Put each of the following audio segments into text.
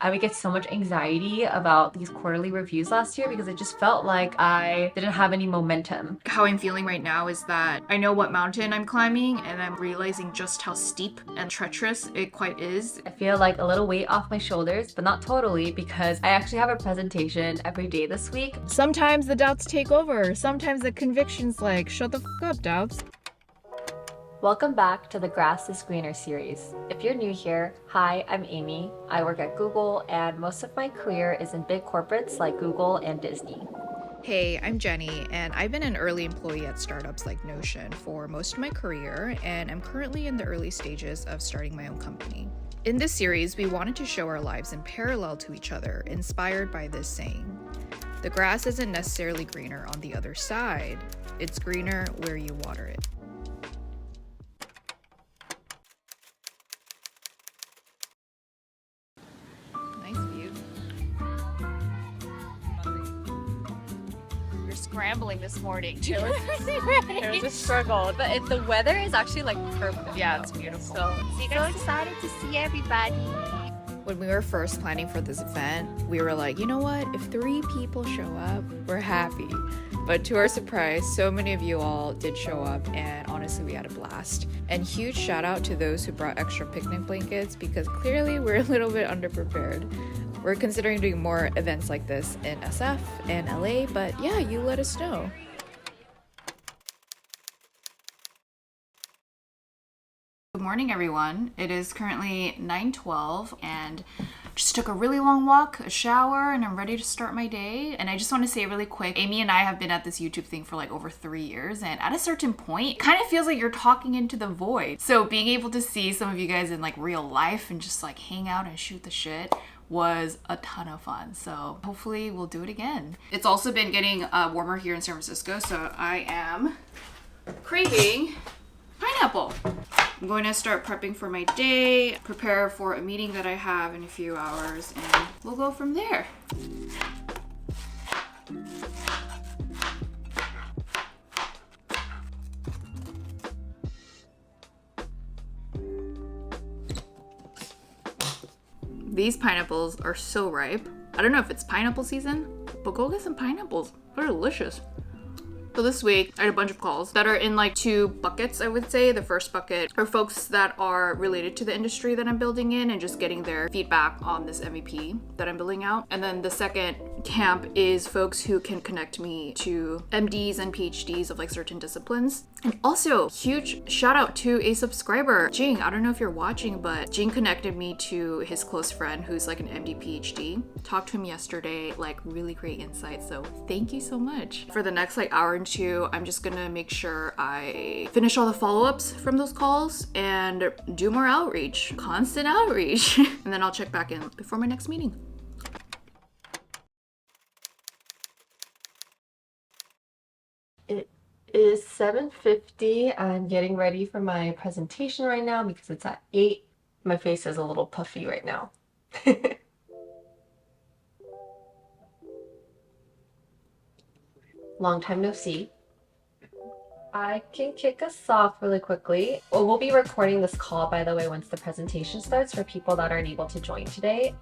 I would get so much anxiety about these quarterly reviews last year because it just felt like I didn't have any momentum. How I'm feeling right now is that I know what mountain I'm climbing and I'm realizing just how steep and treacherous it quite is. I feel like a little weight off my shoulders, but not totally because I actually have a presentation every day this week. Sometimes the doubts take over. Sometimes the conviction's like, shut the f up, doubts. Welcome back to the Grass is Greener series. If you're new here, hi, I'm Amy. I work at Google and most of my career is in big corporates like Google and Disney. Hey, I'm Jenny, and I've been an early employee at startups like Notion for most of my career, and I'm currently in the early stages of starting my own company. In this series, we wanted to show our lives in parallel to each other, inspired by this saying: the grass isn't necessarily greener on the other side, it's greener where you water it. Nice view. We're scrambling this morning too. It was a struggle, but the weather is actually like perfect. Yeah, it's beautiful. So Excited to see everybody. When we were first planning for this event, we were like, you know what? If 3 people show up, we're happy. But to our surprise, so many of you all did show up, and honestly, we had a blast. And huge shout out to those who brought extra picnic blankets because clearly we're a little bit underprepared. We're considering doing more events like this in SF and LA, but yeah, you let us know. Good morning, everyone. It is currently 9:12 and just took a really long walk, a shower, and I'm ready to start my day. And I just want to say really quick, Amy and I have been at this YouTube thing for like over 3 years, and at a certain point, it kind of feels like you're talking into the void. So being able to see some of you guys in like real life and just like hang out and shoot the shit was a ton of fun. So hopefully we'll do it again. It's also been getting warmer here in San Francisco, so I am craving pineapple. I'm going to start prepping for my day, prepare for a meeting that I have in a few hours, and we'll go from there. These pineapples are so ripe. I don't know if it's pineapple season, but go get some pineapples. They're delicious. So this week, I had a bunch of calls that are in like 2 buckets, I would say. The first bucket are folks that are related to the industry that I'm building in and just getting their feedback on this MVP that I'm building out. And then the second camp is folks who can connect me to MDs and PhDs of like certain disciplines. And also, huge shout out to a subscriber, Jing. I don't know if you're watching, but Jing connected me to his close friend who's like an MD PhD. Talked to him yesterday, like really great insight. So thank you so much. For the next like hour and 2, I'm just gonna make sure I finish all the follow-ups from those calls and do more outreach, constant outreach. And then I'll check back in before my next meeting. it is 7:50. I'm getting ready for my presentation right now because it's at 8. My face is a little puffy right now. Long time no see. I can kick us off really quickly. Well, we'll be recording this call, by the way, once the presentation starts for people that aren't able to join today.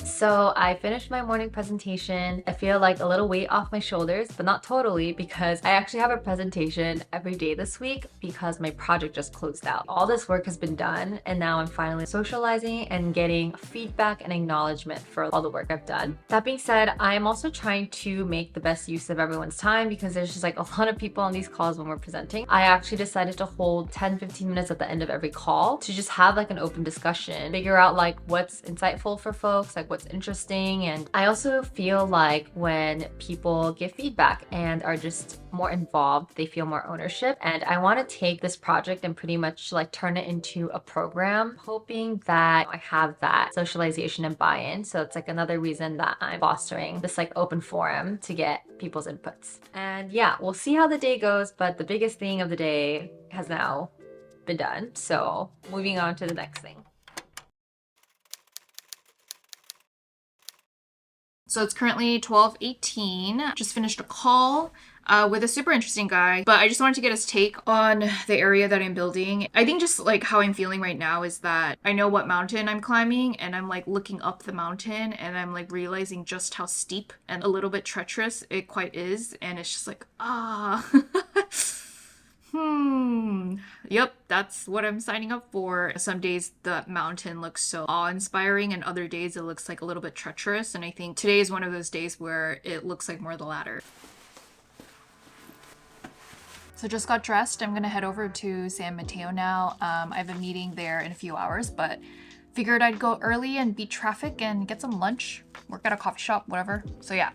So I finished my morning presentation. I feel like a little weight off my shoulders, but not totally because I actually have a presentation every day this week because my project just closed out. All this work has been done and now I'm finally socializing and getting feedback and acknowledgement for all the work I've done. That being said, I'm also trying to make the best use of everyone's time because there's just like a lot of people on these calls when we're presenting. I actually decided to hold 10-15 minutes at the end of every call to just have like an open discussion, figure out like what's insightful for folks, like what's interesting. And I also feel like when people give feedback and are just more involved, they feel more ownership. And I want to take this project and pretty much like turn it into a program, hoping that I have that socialization and buy-in. So it's like another reason that I'm fostering this like open forum to get people's inputs. And yeah, we'll see how the day goes, but the biggest thing of the day has now been done. So moving on to the next thing. So it's currently 12:18. Just finished a call with a super interesting guy, but I just wanted to get his take on the area that I'm building. I think just like how I'm feeling right now is that I know what mountain I'm climbing, and I'm like looking up the mountain and I'm like realizing just how steep and a little bit treacherous it quite is, and it's just like, Yep, that's what I'm signing up for. Some days the mountain looks so awe-inspiring, and other days it looks like a little bit treacherous, and I think today is one of those days where it looks like more the latter. So just got dressed. I'm gonna head over to San Mateo now. I have a meeting there in a few hours, but figured I'd go early and beat traffic and get some lunch, work at a coffee shop, whatever. So yeah.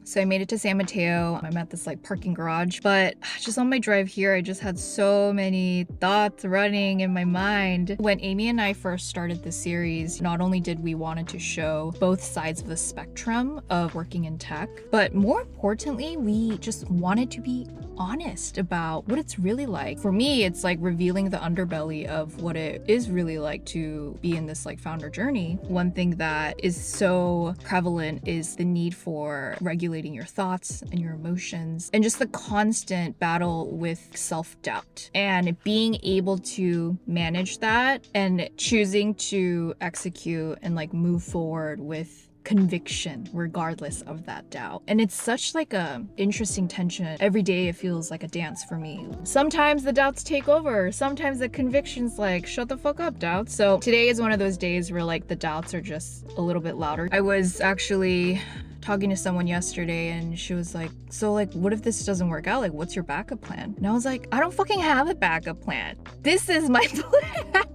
So I made it to San Mateo. I'm at this like parking garage, but just on my drive here, I just had so many thoughts running in my mind. When Amy and I first started this series, not only did we wanted to show both sides of the spectrum of working in tech, but more importantly, we just wanted to be honest about what it's really like. For me, it's like revealing the underbelly of what it is really like to be in this like founder journey. One thing that is so prevalent is the need for regulating your thoughts and your emotions, and just the constant battle with self-doubt, and being able to manage that and choosing to execute and like move forward with conviction regardless of that doubt. And it's such like a interesting tension. Every day it feels like a dance for me. Sometimes the doubts take over, sometimes the conviction's like, shut the fuck up, doubt. So today is one of those days where like the doubts are just a little bit louder. I was actually talking to someone yesterday, and she was like, so like, what if this doesn't work out? Like, what's your backup plan? And I was like, I don't fucking have a backup plan. This is my plan.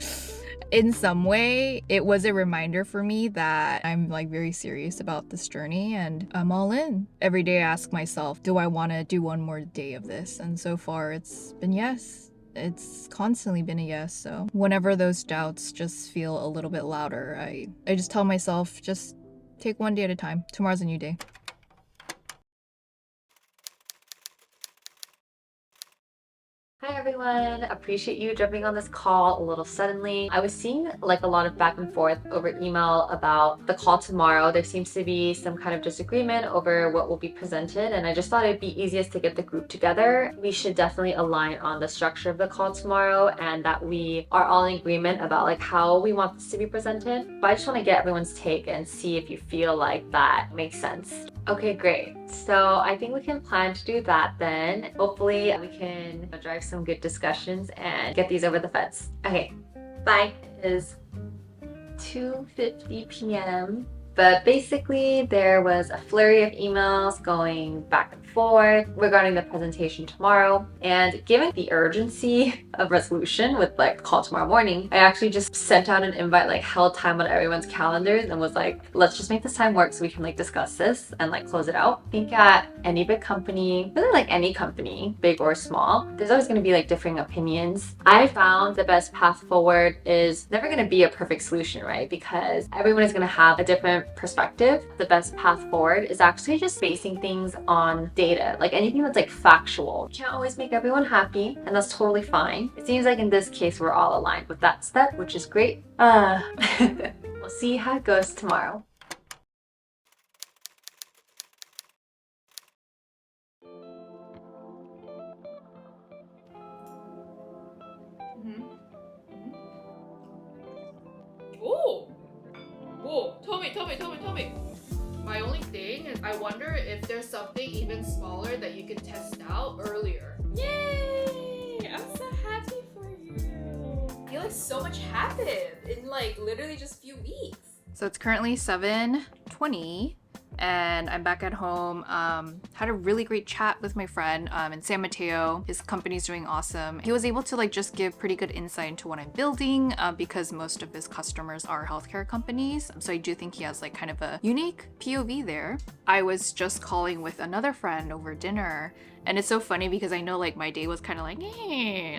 In some way, it was a reminder for me that I'm like very serious about this journey, and I'm all in. Every day I ask myself, do I want to do one more day of this? And so far it's been yes. It's constantly been a yes. So whenever those doubts just feel a little bit louder, I just tell myself, just take one day at a time. Tomorrow's a new day. Hi everyone, appreciate you jumping on this call a little suddenly. I was seeing like a lot of back and forth over email about the call tomorrow. There seems to be some kind of disagreement over what will be presented, and I just thought it'd be easiest to get the group together. We should definitely align on the structure of the call tomorrow, and that we are all in agreement about like how we want this to be presented. But I just want to get everyone's take and see if you feel like that makes sense. Okay, great. So I think we can plan to do that then. Hopefully we can drive some good discussions and get these over the fence. Okay, bye. It is 2:50 p.m. But basically there was a flurry of emails going back and forth regarding the presentation tomorrow. And given the urgency of resolution with like call tomorrow morning, I actually just sent out an invite, like held time on everyone's calendars, and was like, let's just make this time work so we can like discuss this and like close it out. I think at any big company, really like any company, big or small, there's always going to be like differing opinions. I found the best path forward is never going to be a perfect solution, right? Because everyone is going to have a different perspective. The best path forward is actually just basing things on data, like anything that's like factual. You can't always make everyone happy, and that's totally fine. It seems like in this case we're all aligned with that step, which is great. We'll see how it goes tomorrow. Oh! Whoa, tell me. My only thing is I wonder if there's something even smaller that you can test out earlier. Yay! I'm so happy for you. I feel like so much happened in like literally just a few weeks. So it's currently 7:20 and I'm back at home. Had a really great chat with my friend in San Mateo. His company's doing awesome. He was able to like just give pretty good insight into what I'm building because most of his customers are healthcare companies. So I do think he has like kind of a unique POV there. I was just calling with another friend over dinner, and it's so funny because I know like my day was kind of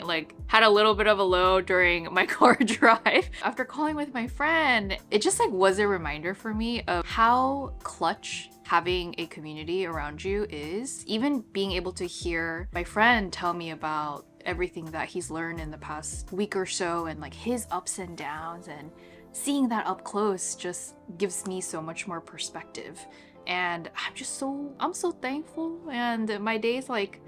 like had a little bit of a low during my car drive. After calling with my friend, it just like was a reminder for me of how clutch having a community around you is. Even being able to hear my friend tell me about everything that he's learned in the past week or so and like his ups and downs, and seeing that up close just gives me so much more perspective. And I'm so thankful, and my day's like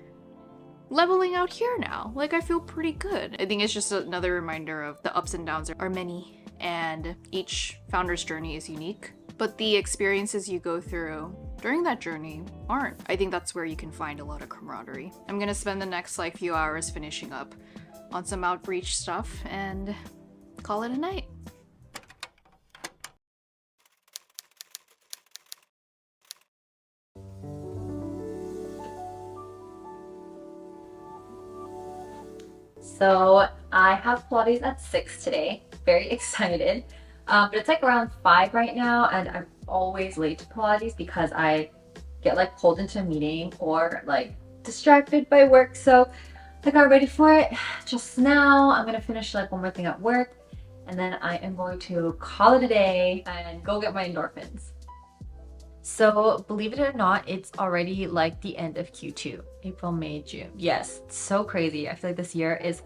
leveling out here now. Like I feel pretty good. I think it's just another reminder of the ups and downs are many, and each founder's journey is unique, but the experiences you go through during that journey aren't. I think that's where you can find a lot of camaraderie. I'm gonna spend the next like few hours finishing up on some outreach stuff and call it a night. So I have Pilates at 6 today. Very excited. But it's like around 5 right now, and I'm always late to Pilates because I get like pulled into a meeting or like distracted by work. So I got ready for it just now. I'm gonna finish like one more thing at work, and then I am going to call it a day and go get my endorphins. So believe it or not, it's already like the end of Q2, April, May, June. Yes, it's so crazy. I feel like this year is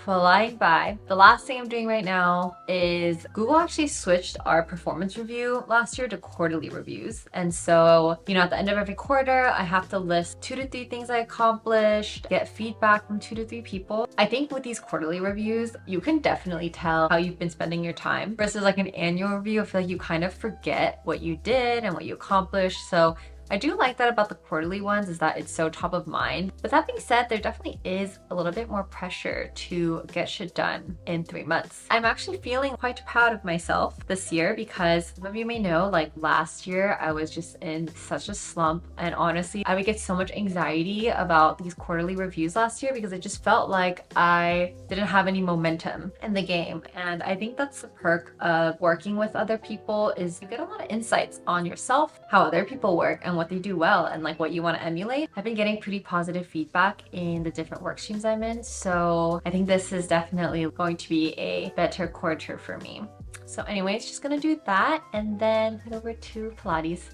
flying by. The last thing I'm doing right now is Google actually switched our performance review last year to quarterly reviews. And so, you know, at the end of every quarter, I have to list 2 to 3 things I accomplished, get feedback from 2 to 3 people. I think with these quarterly reviews, you can definitely tell how you've been spending your time versus like an annual review. I feel like you kind of forget what you did and what you accomplished. So I do like that about the quarterly ones, is that it's so top of mind. But that being said, there definitely is a little bit more pressure to get shit done in 3 months. I'm actually feeling quite proud of myself this year because some of you may know, like last year, I was just in such a slump. And honestly, I would get so much anxiety about these quarterly reviews last year because it just felt like I didn't have any momentum in the game. And I think that's the perk of working with other people, is you get a lot of insights on yourself, how other people work, and what they do well, and like what you want to emulate. I've been getting pretty positive feedback in the different work streams I'm in, so I think this is definitely going to be a better quarter for me. So anyways, just gonna do that and then head over to Pilates.